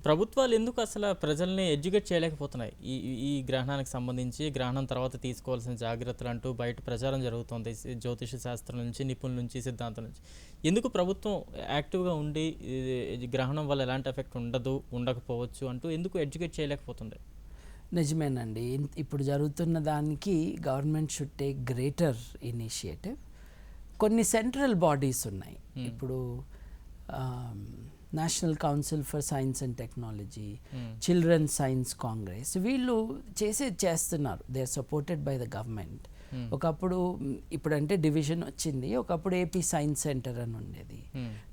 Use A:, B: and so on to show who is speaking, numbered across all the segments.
A: ప్రభుత్వాలు ఎందుకు అసలు ప్రజల్ని ఎడ్యుకేట్ చేయలేకపోతున్నాయి? ఈ ఈ గ్రహణానికి సంబంధించి గ్రహణం తర్వాత తీసుకోవాల్సిన జాగ్రత్తలు అంటూ బయట ప్రచారం జరుగుతుంది. జ్యోతిష శాస్త్రం నుంచి, నిపుణుల నుంచి, సిద్ధాంతం నుంచి. ఎందుకు ప్రభుత్వం యాక్టివ్‌గా ఉండి ఇది గ్రహణం వల్ల ఎలాంటి ఎఫెక్ట్ ఉండదు, ఉండకపోవచ్చు అంటూ ఎందుకు ఎడ్యుకేట్ చేయలేకపోతుంది?
B: నిజమేనండి. ఇప్పుడు జరుగుతున్న దానికి government should take greater initiative. కొన్ని సెంట్రల్ బాడీస్ ఉన్నాయి. ఇప్పుడు national council for science and technology, children science congress, వీళ్ళు చేస్తున్నారు. They are supported by the government. ఒకప్పుడు ఇప్పుడంటే డివిజన్ వచ్చింది, ఒకప్పుడు ఏపీ సైన్స్ సెంటర్ అని ఉండేది.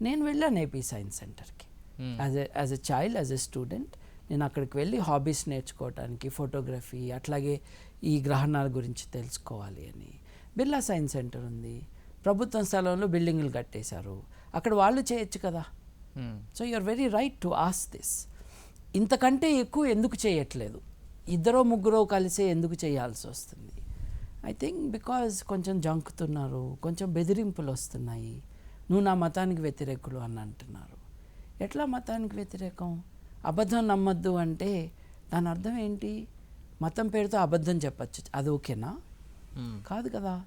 B: నేను వెళ్ళాను ఏపీ సైన్స్ సెంటర్కి as a child, as a student. నేను అక్కడికి వెళ్ళి హాబీస్ నేర్చుకోవడానికి, ఫోటోగ్రఫీ, అట్లాగే ఈ గ్రహణాల గురించి తెలుసుకోవాలి అని. బిర్లా సైన్స్ సెంటర్ ఉంది, ప్రభుత్వం స్థలంలో బిల్డింగులు కట్టేశారు, అక్కడ వాళ్ళు చేయొచ్చు కదా. So you are very right to ask this. ఇంతకంటే ఎక్కువ ఎందుకు చేయట్లేదు? ఇద్దరో ముగ్గురో కలిసే ఎందుకు చేయాల్సి వస్తుంది? ఐ థింక్ బికాజ్ కొంచెం జంకుతున్నారు, కొంచెం బెదిరింపులు వస్తున్నాయి. నువ్వు నా మతానికి వ్యతిరేకులు అని అంటున్నారు. ఎట్లా మతానికి వ్యతిరేకం? అబద్ధం నమ్మద్దు అంటే దాని అర్థం ఏంటి? మతం పేరుతో అబద్ధం చెప్పచ్చు, అది ఓకేనా? కాదు కదా.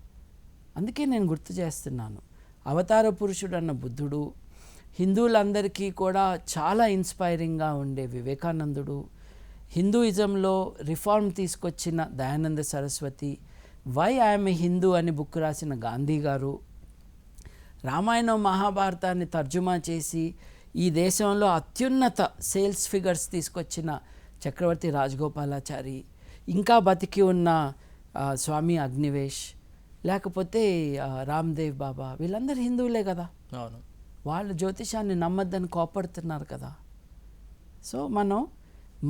B: అందుకే నేను గుర్తు చేస్తున్నాను, అవతార పురుషుడు అన్న బుద్ధుడు, హిందువులందరికీ కూడా చాలా ఇన్స్పైరింగ్గా ఉండే వివేకానందుడు, హిందూయిజంలో రిఫార్మ్ తీసుకొచ్చిన Dayananda Saraswati, why I'm a Hindu అని బుక్ రాసిన గాంధీ గారు, రామాయణం మహాభారతాన్ని తర్జుమా చేసి ఈ దేశంలో అత్యున్నత సేల్స్ ఫిగర్స్ తీసుకొచ్చిన చక్రవర్తి రాజగోపాలాచారి, ఇంకా బతికి ఉన్న స్వామి అగ్నివేష్, లేకపోతే రామ్దేవ్ బాబా, వీళ్ళందరూ హిందువులే కదా.
A: అవును,
B: వాళ్ళు జ్యోతిషాన్ని నమ్మద్దని కోపడుతున్నారు కదా. సో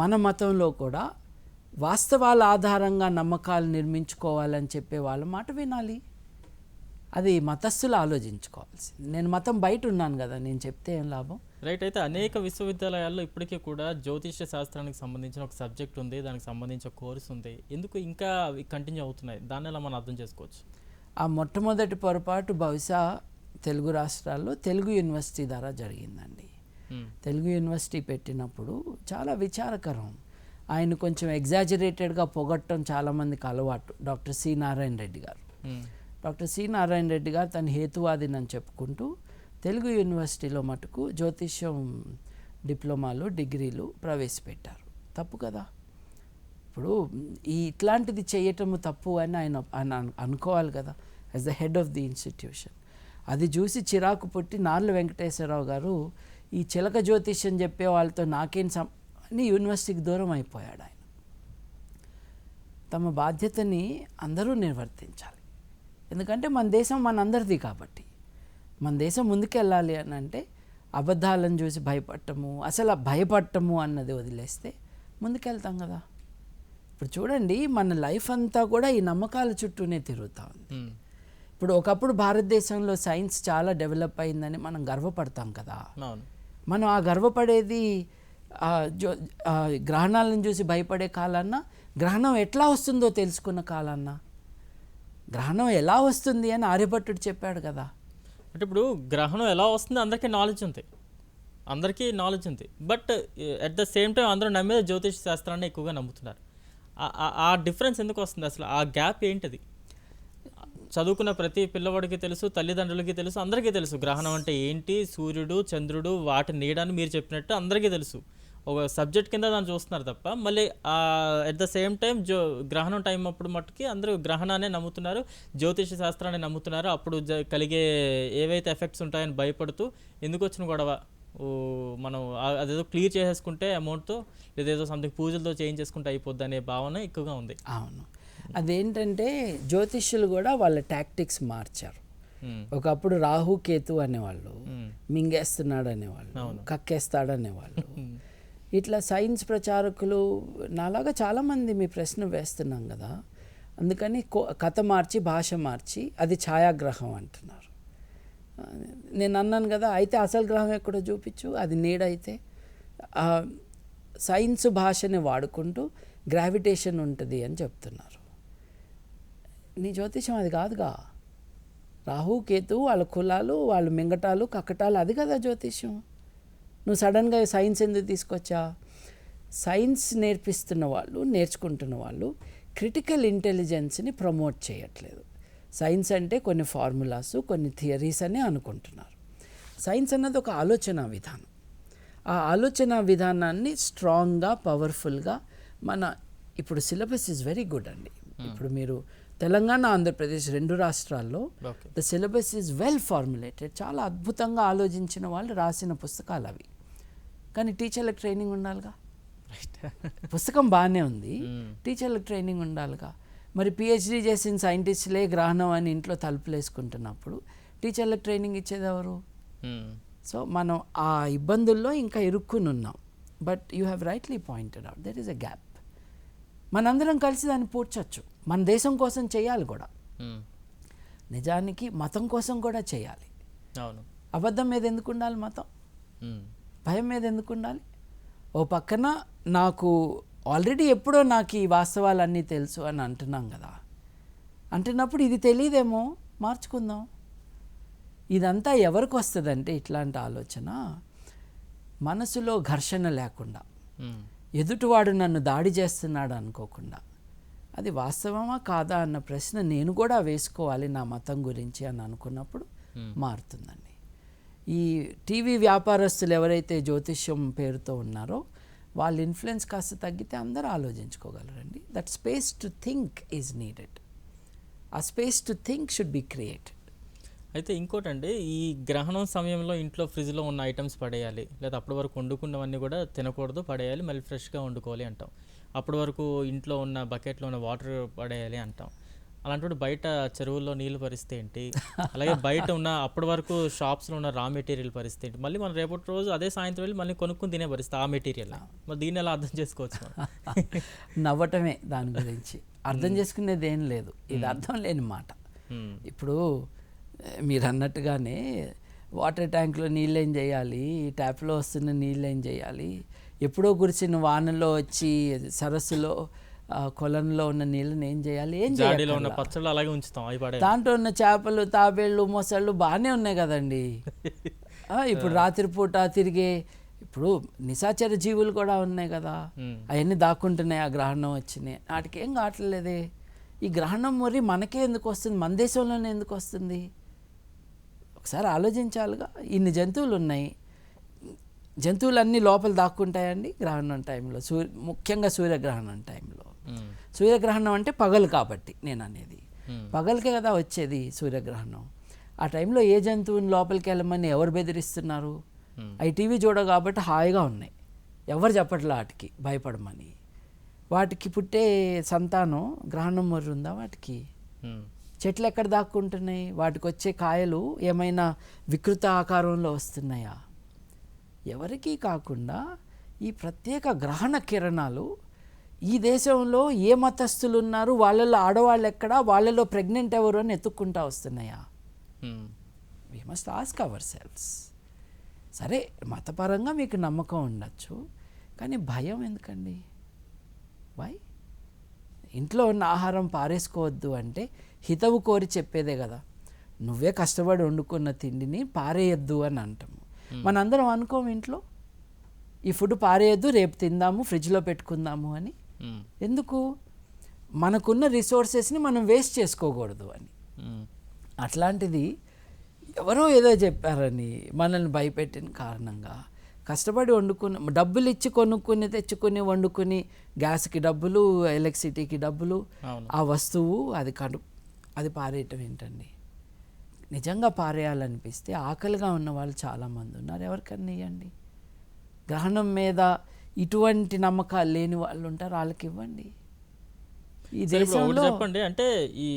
B: మన మతంలో కూడా వాస్తవాల ఆధారంగా నమ్మకాలు నిర్మించుకోవాలని చెప్పే వాళ్ళ మాట వినాలి. అది మతస్థులు ఆలోచించుకోవాల్సింది. నేను మతం బయట ఉన్నాను కదా, నేను చెప్తే ఏం లాభం?
A: రైట్. అయితే అనేక విశ్వవిద్యాలయాల్లో ఇప్పటికీ కూడా జ్యోతిష శాస్త్రానికి సంబంధించిన ఒక సబ్జెక్ట్ ఉంది, దానికి సంబంధించిన కోర్స్ ఉంది. ఎందుకు ఇంకా కంటిన్యూ అవుతున్నాయి? దాన్ని ఎలా మనం అర్థం చేసుకోవచ్చు?
B: ఆ మొట్టమొదటి పొరపాటు బహుశా తెలుగు రాష్ట్రాల్లో తెలుగు యూనివర్సిటీ ద్వారా జరిగిందండి. తెలుగు యూనివర్సిటీ పెట్టినప్పుడు చాలా విచారకరం. ఆయన కొంచెం ఎగ్జాజరేటెడ్గా పొగట్టడం చాలామందికి అలవాటు. డాక్టర్ సి నారాయణ రెడ్డి గారు తన హేతువాదిని అని చెప్పుకుంటూ తెలుగు యూనివర్సిటీలో మటుకు జ్యోతిష్యం డిప్లొమాలు, డిగ్రీలు ప్రవేశపెట్టారు. తప్పు కదా. ఇప్పుడు ఇట్లాంటిది చేయటము తప్పు అని ఆయన అనుకోవాలి కదా, as the head of the institution. అది చూసి చిరాకు పుట్టి నార్ల వెంకటేశ్వరరావు గారు ఈ చిలక జ్యోతిష్యం చెప్పే వాళ్ళతో నాకేం అని యూనివర్సిటీకి దూరం అయిపోయాడు. ఆయన తమ బాధ్యతని అందరూ నిర్వర్తించాలి. ఎందుకంటే మన దేశం మనందరిది కాబట్టి. మన దేశం ముందుకెళ్ళాలి అని అంటే అబద్ధాలను చూసి భయపడటము అన్నది వదిలేస్తే ముందుకెళ్తాం కదా. ఇప్పుడు చూడండి, మన లైఫ్ అంతా కూడా ఈ నమ్మకాల చుట్టూనే తిరుగుతూ ఉంది. ఇప్పుడు ఒకప్పుడు భారతదేశంలో సైన్స్ చాలా డెవలప్ అయిందని మనం గర్వపడతాం కదా. మనం ఆ గర్వపడేది గ్రహణాలను చూసి భయపడే కాలాన్న, గ్రహణం ఎట్లా వస్తుందో తెలుసుకున్న కాలాన్న. గ్రహణం ఎలా వస్తుంది అని ఆర్యభట్టుడు చెప్పాడు కదా.
A: అంటే ఇప్పుడు గ్రహణం ఎలా వస్తుంది అందరికీ నాలెడ్జ్ ఉంది, but at the same time అందరూ నమ్మేది జ్యోతిష శాస్త్రాన్ని ఎక్కువగా నమ్ముతున్నారు. ఆ డిఫరెన్స్ ఎందుకు వస్తుంది అసలు? ఆ గ్యాప్ ఏంటిది? చదువుకున్న ప్రతి పిల్లవాడికి తెలుసు, తల్లిదండ్రులకి తెలుసు, అందరికీ తెలుసు గ్రహణం అంటే ఏంటి, సూర్యుడు చంద్రుడు వాటి నీడని మీరు చెప్పినట్టు అందరికీ తెలుసు. ఒక సబ్జెక్ట్ కింద దాన్ని చూస్తున్నారు తప్ప, మళ్ళీ అట్ ద సేమ్ టైం గ్రహణం టైం అప్పుడు మట్టుకి అందరూ గ్రహణాన్ని నమ్ముతున్నారు, జ్యోతిష శాస్త్రాన్ని నమ్ముతున్నారు. అప్పుడు కలిగే ఏవైతే ఎఫెక్ట్స్ ఉంటాయని భయపడుతూ ఎందుకు వచ్చిన గొడవ, మనం అదేదో క్లియర్ చేసేసుకుంటే అమౌంట్తో, లేదేదో సంథింగ్ పూజలతో చేంజ్ చేసుకుంటే అయిపోద్ది అనే భావన ఎక్కువగా ఉంది.
B: అవును, అదేంటంటే జ్యోతిష్యులు కూడా వాళ్ళ టాక్టిక్స్ మార్చారు. ఒకప్పుడు రాహు కేతు అనేవాళ్ళు, మింగేస్తున్నాడు అనేవాళ్ళు, కక్కేస్తాడు అనేవాళ్ళు. ఇట్లా సైన్స్ ప్రచారకులు నాలాగా చాలామంది మీ ప్రశ్న వేస్తున్నాం కదా, అందుకని కథ మార్చి భాష మార్చి అది ఛాయాగ్రహం అంటున్నారు. నేను అన్నాను కదా, అయితే అసలు గ్రహం ఎక్కడో చూపించు, అది నీడైతే. సైన్స్ భాషని వాడుకుంటూ గ్రావిటేషన్ ఉంటుంది అని చెప్తున్నారు. నీ జ్యోతిషం అది కాదుగా. రాహు కేతు వాళ్ళ కులాలు, వాళ్ళు మింగటాలు కక్కటాలు, అది కదా జ్యోతిష్యం. నువ్వు సడన్గా సైన్స్ ఎందుకు తీసుకొచ్చా? సైన్స్ నేర్పిస్తున్న వాళ్ళు, నేర్చుకుంటున్న వాళ్ళు క్రిటికల్ ఇంటెలిజెన్స్ని ప్రమోట్ చేయట్లేదు. సైన్స్ అంటే కొన్ని ఫార్ములాస్, కొన్ని థియరీస్ అని అనుకుంటున్నారు. సైన్స్ అన్నది ఒక ఆలోచన విధానం. ఆ ఆలోచన విధానాన్ని స్ట్రాంగ్గా, పవర్ఫుల్గా ఇప్పుడు సిలబస్ ఈజ్ వెరీ గుడ్ అండి. ఇప్పుడు మీరు తెలంగాణ, ఆంధ్రప్రదేశ్ 2 రాష్ట్రాల్లో the syllabus is well formulated. చాలా అద్భుతంగా ఆలోచించిన వాళ్ళు రాసిన పుస్తకాలు అవి. కానీ టీచర్లకు ట్రైనింగ్ ఉండాలిగా. పుస్తకం బాగానే ఉంది, టీచర్లకు ట్రైనింగ్ ఉండాలిగా. మరి పిహెచ్డీ చేసిన సైంటిస్టులే గ్రహణం అని ఇంట్లో తలుపులు వేసుకుంటున్నప్పుడు టీచర్లకు ట్రైనింగ్ ఇచ్చేది ఎవరు? సో మనం ఆ ఇబ్బందుల్లో ఇంకా ఇరుక్కుని ఉన్నాం. But you have rightly pointed out there is a gap. మనందరం కలిసి దాన్ని పూడ్చొచ్చు. మన దేశం కోసం చేయాలి కూడా. నిజానికి మతం కోసం కూడా చేయాలి. అబద్ధం మీద ఎందుకు ఉండాలి మతం? భయం మీద ఎందుకు ఉండాలి? ఓ పక్కన నాకు ఆల్రెడీ ఎప్పుడో నాకు ఈ వాస్తవాలన్నీ తెలుసు అని అంటున్నాం కదా. అంటున్నప్పుడు ఇది తెలియదేమో, మార్చుకుందాం. ఇదంతా ఎవరికి వస్తుందంటే ఇట్లాంటి ఆలోచన మనసులో ఘర్షణ లేకుండా, ఎదుటివాడు నన్ను దాడి చేస్తున్నాడు అనుకోకుండా, అది వాస్తవమా కాదా అన్న ప్రశ్న నేను కూడా వేసుకోవాలి నా మతం గురించి అని అనుకున్నప్పుడు మారుతుందండి. ఈ టీవీ వ్యాపారస్తులు ఎవరైతే జ్యోతిష్యం పేరుతో ఉన్నారో వాళ్ళ ఇన్ఫ్లుయెన్స్ కాస్త తగ్గితే అందరూ ఆలోచించుకోగలరండి. That space to think is needed. ఆ space to think should be created.
A: అయితే ఇంకోటండి, ఈ గ్రహణం సమయంలో ఇంట్లో ఫ్రిడ్జ్లో ఉన్న ఐటమ్స్ పడేయాలి, లేదా అప్పటి వరకు వండుకున్నవన్నీ కూడా తినకూడదు, పడేయాలి, మళ్ళీ ఫ్రెష్గా వండుకోవాలి అంటాం. అప్పటి వరకు ఇంట్లో ఉన్న బకెట్లో ఉన్న వాటర్ పడేయాలి అంటాం. అలాంటి బయట చెరువుల్లో నీళ్ళు పరిస్థితి ఏంటి? అలాగే బయట ఉన్న అప్పటి వరకు షాప్స్లో ఉన్న రా మెటీరియల్ పరిస్థితి ఏంటి? మళ్ళీ మనం రేపటి రోజు అదే సాయంత్రం వెళ్ళి మళ్ళీ కొనుక్కుని తినే పరిస్థితి ఆ మెటీరియల్. మరి దీన్ని ఎలా అర్థం చేసుకోవచ్చు?
B: నవ్వటమే దాని గురించి. అర్థం చేసుకునేది ఏం లేదు. ఇది అర్థం లేని మాట. ఇప్పుడు మీరు అన్నట్టుగానే వాటర్ ట్యాంక్లో నీళ్ళు ఏం చేయాలి, ట్యాప్లో వస్తున్న నీళ్ళు ఏం చేయాలి, ఎప్పుడో కురిసిన వానలో వచ్చి సరస్సులో కొలంలో ఉన్న నీళ్ళని ఏం చేయాలి, ఏం చేయాలి?
A: అలాగే ఉంచుతాం.
B: దాంట్లో ఉన్న చేపలు, తాబేళ్ళు, మొసళ్ళు బాగానే ఉన్నాయి కదండి. ఇప్పుడు రాత్రిపూట తిరిగే ఇప్పుడు నిశాచర జీవులు కూడా ఉన్నాయి కదా, అవన్నీ దాక్కుంటున్నాయి. ఆ గ్రహణం వచ్చినాయి, వాటికి ఏం కావట్లేదే. ఈ గ్రహణం మరి మనకే ఎందుకు వస్తుంది, మన దేశంలోనే ఎందుకు వస్తుంది? ఒకసారి ఆలోచించాలిగా. ఇన్ని జంతువులు ఉన్నాయి, జంతువులన్నీ లోపల దాక్కుంటాయండి గ్రహణం టైంలో, ముఖ్యంగా సూర్యగ్రహణం టైంలో. సూర్యగ్రహణం అంటే పగలు కాబట్టి నేను అనేది, పగలకే కదా వచ్చేది సూర్యగ్రహణం. ఆ టైంలో ఏ జంతువుని లోపలికి వెళ్ళమని ఎవరు బెదిరిస్తున్నారు? అవి టీవీ చూడ కాబట్టి హాయిగా ఉన్నాయి, ఎవరు చెప్పట్లే వాటికి భయపడమని. వాటికి పుట్టే సంతానం గ్రహణం మొర్రు ఉందా వాటికి? చెట్లు ఎక్కడ దాక్కుంటున్నాయి? వాటికి వచ్చే కాయలు ఏమైనా వికృత ఆకారంలో వస్తున్నాయా? ఎవరికీ కాకుండా ఈ ప్రత్యేక గ్రహణ కిరణాలు ఈ దేశంలో ఏ మతస్థులు ఉన్నారు, వాళ్ళలో ఆడవాళ్ళు ఎక్కడా, వాళ్ళలో ప్రెగ్నెంట్ ఎవరు అని ఎత్తుక్కుంటా వస్తున్నాయా? We must ask ourselves. సరే, మతపరంగా మీకు నమ్మకం ఉండొచ్చు, కానీ భయం ఎందుకండి? వై? ఇంట్లో ఉన్న ఆహారం పారేసుకోవద్దు అంటే హితవు కోరి చెప్పేదే కదా. నువ్వే కష్టపడి వండుకున్న తిండిని పారేయద్దు అని అంటాము. మనందరం అనుకోము ఇంట్లో ఈ ఫుడ్ పారేయద్దు, రేపు తిందాము, ఫ్రిడ్జ్లో పెట్టుకుందాము అని. ఎందుకు? మనకున్న రిసోర్సెస్ని మనం వేస్ట్ చేసుకోకూడదు అని. అట్లాంటిది ఎవరో ఏదో చెప్పారని మనల్ని భయపెట్టిన కారణంగా కష్టపడి వండుకుని, డబ్బులు ఇచ్చి కొనుక్కుని తెచ్చుకుని వండుకుని, గ్యాస్కి డబ్బులు, ఎలక్ట్రిసిటీకి డబ్బులు, ఆ వస్తువు అది పారేయటం ఏంటండి? నిజంగా పారేయాలనిపిస్తే ఆకలిగా ఉన్న వాళ్ళు చాలామంది ఉన్నారు, ఎవరికన్నా ఇవ్వండి. గ్రహణం మీద ఇటువంటి నమ్మకాలు లేని వాళ్ళు ఉంటారు, వాళ్ళకి ఇవ్వండి. ఈ దేశంలో
A: చెప్పండి, అంటే ఈ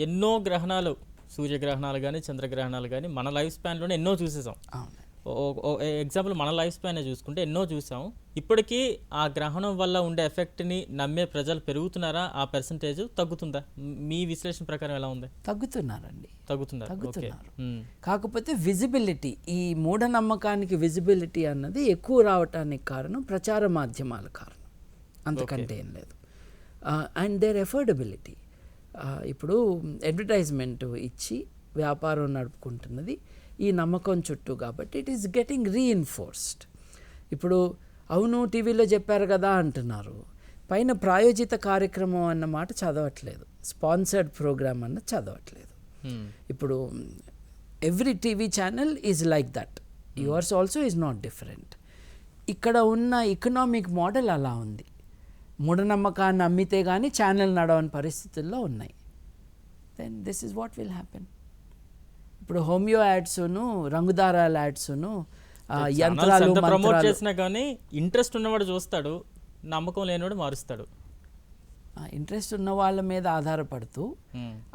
A: ఎన్నో గ్రహణాలు, సూర్యగ్రహణాలు కానీ చంద్రగ్రహణాలు కానీ మన లైఫ్ స్పాన్లోనే ఎన్నో చూసేసాం. ఎగ్జాంపుల్ మన లైఫ్ స్పానే చూసుకుంటే ఎన్నో చూసాం. ఇప్పటికీ ఆ గ్రహణం వల్ల ఉండే ఎఫెక్ట్ని నమ్మే ప్రజలు పెరుగుతున్నారా? ఆ పర్సంటేజ్ తగ్గుతుందా? మీ విశ్లేషణ ప్రకారం ఎలా ఉంది?
B: తగ్గుతున్నారండి, తగ్గుతున్నారు. కాకపోతే విజిబిలిటీ, ఈ మూఢనమ్మకానికి విజిబిలిటీ అన్నది ఎక్కువ రావటానికి కారణం ప్రచార మాధ్యమాల కారణం, అంతకంటే ఏం లేదు. And there affordability. ఇప్పుడు అడ్వర్టైజ్మెంట్ ఇచ్చి వ్యాపారం నడుపుకుంటున్నది ఈ నమ్మకం చుట్టూ కాబట్టి ఇట్ ఈస్ గెటింగ్ రీఇన్ఫోర్స్డ్. ఇప్పుడు అవును టీవీలో చెప్పారు కదా అంటున్నారు, పైన ప్రాయోజిత కార్యక్రమం అన్న మాట చదవట్లేదు, స్పాన్సర్డ్ ప్రోగ్రామ్ అన్న చదవట్లేదు. ఇప్పుడు every TV channel is like that, yours also is not different. ఇక్కడ ఉన్న ఎకనామిక్ మోడల్ అలా ఉంది. మూఢనమ్మకాన్ని అమ్మితే కానీ ఛానల్ నడవని పరిస్థితుల్లో ఉన్నాయి. Then this is what will happen. ఇప్పుడు హోమియో యాడ్స్ను, రంగుదారాల యాడ్స్ను, యంత్రాలు
A: ప్రమోట్ చేసినా కానీ ఇంట్రెస్ట్ ఉన్నవాడు చూస్తాడు, నమ్మకం లేనివాడు మారుస్తాడు.
B: ఇంట్రెస్ట్ ఉన్న వాళ్ళ మీద ఆధారపడుతూ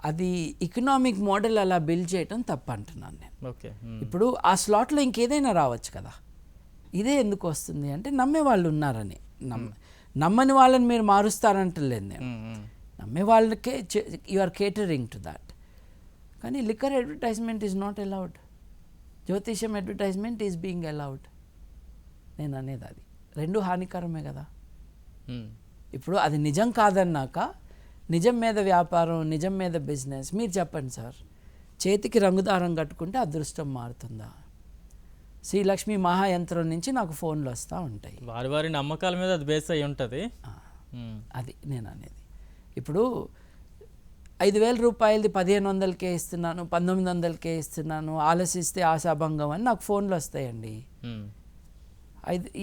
B: అది ఎకనామిక్ మోడల్ అలా బిల్డ్ చేయటం తప్పు అంటున్నాను నేను.
A: ఓకే,
B: ఇప్పుడు ఆ స్లాట్లో ఇంకేదైనా రావచ్చు కదా, ఇదే ఎందుకు వస్తుంది అంటే నమ్మే వాళ్ళు ఉన్నారని. నమ్మని వాళ్ళని మీరు మారుస్తారంటలేదు నేను, నమ్మే వాళ్ళకే you are catering to that. కానీ liquor advertisement is not allowed, జ్యోతిషం అడ్వర్టైజ్మెంట్ ఈజ్ బీయింగ్ అలౌడ్. నేను అనేది అది రెండు హానికరమే కదా. ఇప్పుడు అది నిజం కాదన్నాక నిజం మీద వ్యాపారం, నిజం మీద బిజినెస్, మీరు చెప్పండి సార్, చేతికి రంగుదారం కట్టుకుంటే అదృష్టం మారుతుందా? శ్రీలక్ష్మి మహాయంత్రం నుంచి నాకు ఫోన్లు వస్తూ ఉంటాయి,
A: వారి వారి నమ్మకాల మీద అది బేస్ అయి ఉంటుంది.
B: అది నేను అనేది. ఇప్పుడు 5,000 రూపాయలది 1,500కే ఇస్తున్నాను, 1,900కే ఇస్తున్నాను, ఆలసిస్తే ఆశాభంగం అని నాకు ఫోన్లు వస్తాయండి.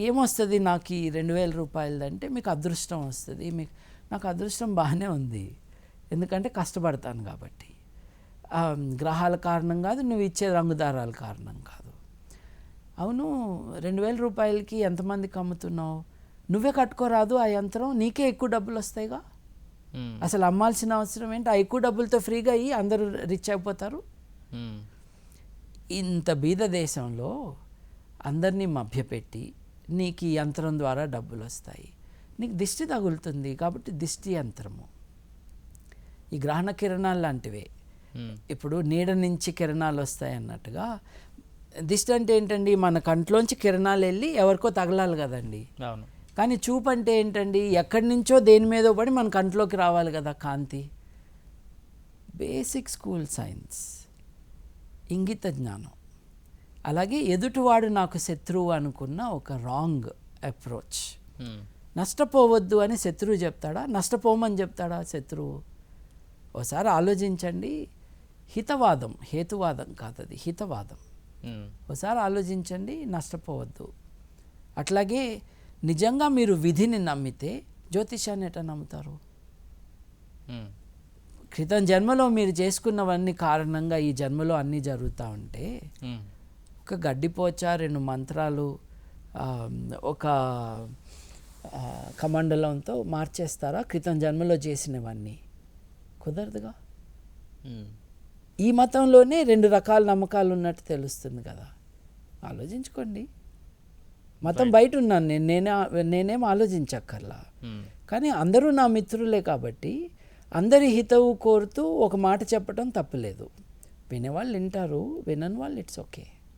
B: ఏమొస్తుంది నాకు ఈ 2,000 రూపాయలది అంటే, మీకు అదృష్టం వస్తుంది. నాకు అదృష్టం బాగానే ఉంది, ఎందుకంటే కష్టపడతాను కాబట్టి. గ్రహాల కారణం కాదు, నువ్వు ఇచ్చే రంగుదారాల కారణం కాదు. అవును 2,000 రూపాయలకి ఎంతమందికి అమ్ముతున్నావు, నువ్వే కట్టుకోరాదు ఆ యంత్రం, నీకే ఎక్కువ డబ్బులు వస్తాయిగా, అసలు అమ్మాల్సిన అవసరం ఏంటి, ఆ ఎక్కువ డబ్బులతో ఫ్రీగా అయ్యి అందరూ రిచ్ అయిపోతారు. ఇంత బీద దేశంలో అందరినీ మభ్యపెట్టి నీకు ఈ యంత్రం ద్వారా డబ్బులు వస్తాయి, నీకు దిష్టి తగులుతుంది కాబట్టి దిష్టి యంత్రము. ఈ గ్రహణ కిరణాలు లాంటివే, ఇప్పుడు నీడ నుంచి కిరణాలు వస్తాయి అన్నట్టుగా దిష్టి అంటే ఏంటండి, మన కంట్లోంచి కిరణాలు వెళ్ళి ఎవరికో తగలాలి కదండి. కానీ చూపు అంటే ఏంటండి, ఎక్కడి నుంచో దేని మీదో పడి మన కంట్లోకి రావాలి కదా కాంతి. బేసిక్ స్కూల్ సైన్స్, ఇంగిత జ్ఞానం. అలాగే ఎదుటివాడు నాకు శత్రువు అనుకున్న ఒక రాంగ్ అప్రోచ్. నష్టపోవద్దు అని శత్రువు చెప్తాడా, నష్టపోమని చెప్తాడా శత్రువు? ఒకసారి ఆలోచించండి. హితవాదం, హేతువాదం కాదు, అది హితవాదం. ఒకసారి ఆలోచించండి, నష్టపోవద్దు. అట్లాగే నిజంగా మీరు విధిని నమ్మితే జ్యోతిషాన్ని ఎట్లా నమ్ముతారు? క్రితం జన్మలో మీరు చేసుకున్నవన్నీ కారణంగా ఈ జన్మలో అన్నీ జరుగుతూ ఉంటే ఒక గడ్డిపోచ, 2 మంత్రాలు, ఒక కమండలంతో మార్చేస్తారా క్రితం జన్మలో చేసినవన్నీ? కుదరదుగా. ఈ మతంలోనే 2 రకాల నమ్మకాలు ఉన్నట్టు తెలుస్తుంది కదా, ఆలోచించుకోండి. మతం బయట ఉన్నాను నేనేం ఆలోచించక్కర్లా. కానీ అందరూ నా మిత్రులే కాబట్టి అందరి హితవు కోరుతూ ఒక మాట చెప్పడం తప్పులేదు. వినేవాళ్ళు వింటారు, వినని వాళ్ళు ఇట్స్ ఓకే.